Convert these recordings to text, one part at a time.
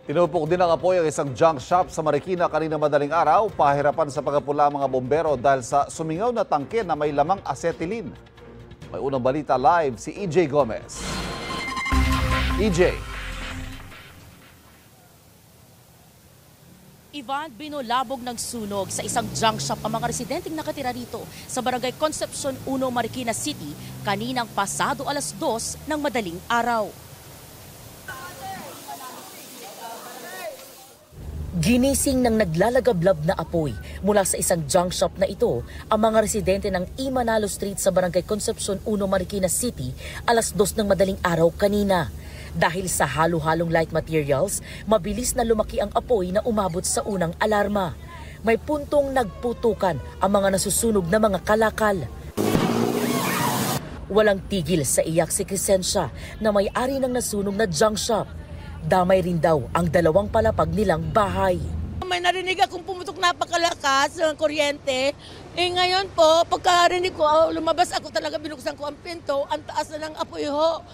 Tinupok din ng apoy ang isang junk shop sa Marikina kanina madaling araw, pahirapan sa pagpula mga bombero dahil sa sumingaw na tangke na may lamang acetylene. May unang balita live si EJ Gomez. EJ. Ivan, binulabog ng sunog sa isang junk shop ang mga residenteng nakatira dito sa Barangay Concepcion 1, Marikina City kaninang pasado alas 2 ng madaling araw. Ginising ng naglalagablab na apoy mula sa isang junk shop na ito ang mga residente ng Imanalo Street sa Barangay Concepcion 1, Marikina City alas 2 ng madaling araw kanina. Dahil sa halo-halong light materials, mabilis na lumaki ang apoy na umabot sa unang alarma. May puntong nagputukan ang mga nasusunog na mga kalakal. Walang tigil sa iyak si Crescencia na may-ari ng nasunog na junk shop. Damay rin daw ang dalawang palapag nilang bahay. May narinig akong pumutok napakalakas ng kuryente. Ngayon po, pagkarinig ko, lumabas ako talaga, binuksan ko ang pinto, ang taas na ng apoy ho.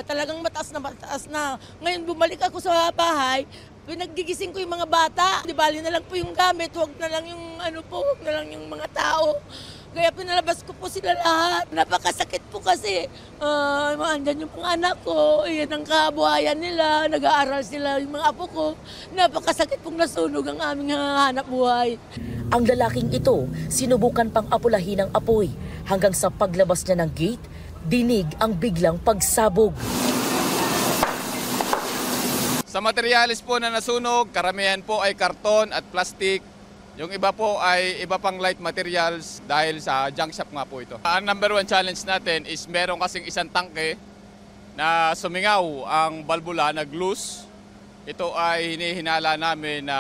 Talagang mataas na. Ngayon bumalik ako sa bahay, pinaggigising ko yung mga bata. Di bali na lang po yung gamit, huwag na lang yung mga tao. Kaya pinalabas ko po sila lahat. Napakasakit po kasi. Andyan yung mga anak ko. Yan ang kabuhayan nila. Nag-aaral sila yung mga apo ko. Napakasakit pong nasunog ang aming hanap buhay. Ang lalaking ito, sinubukan pang apulahin ng apoy. Hanggang sa paglabas niya ng gate, dinig ang biglang pagsabog. Sa materyales po na nasunog, karamihan po ay karton at plastic. Yung iba po ay iba pang light materials dahil sa junk shop nga po ito. Ang number one challenge natin is meron kasing isang tangke na sumingaw ang balbula, nag-loose. Ito ay hinihinala namin na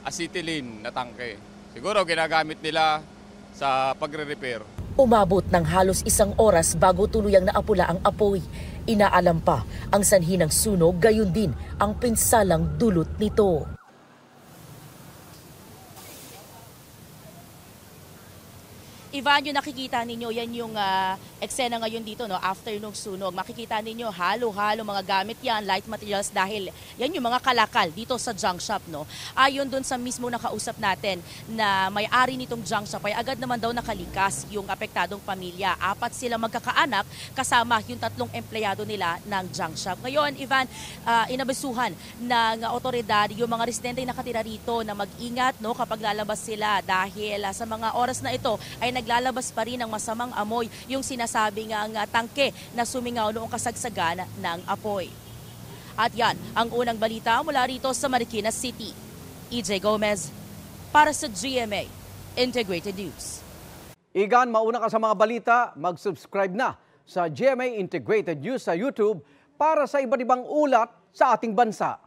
acetylene na tangke. Siguro ginagamit nila sa pagre-repair. Umabot ng halos 1 oras bago tuluyang naapula ang apoy. Inaalam pa ang sanhi ng sunog, gayon din ang pinsalang dulot nito. Ivan, yung nakikita ninyo, yan yung eksena ngayon dito, no? After nung sunog. Makikita ninyo, halo-halo mga gamit yan, light materials, dahil yan yung mga kalakal dito sa junk shop, no? Ayon dun sa mismo nakausap natin na may-ari nitong junk shop ay agad naman daw nakalikas yung apektadong pamilya. 4 sila magkakaanak kasama yung 3 empleyado nila ng junk shop. Ngayon, Ivan, inabisuhan ng otoridad yung mga residente na nakatira rito na mag-ingat, no, kapag lalabas sila dahil sa mga oras na ito ay naglalabas pa rin ng masamang amoy yung sinasabing tangke na sumingaw noong kasagsagan ng apoy. At yan ang unang balita mula rito sa Marikina City. EJ Gomez para sa GMA Integrated News. Igan, mauna ka sa mga balita, mag-subscribe na sa GMA Integrated News sa YouTube para sa iba't ibang ulat sa ating bansa.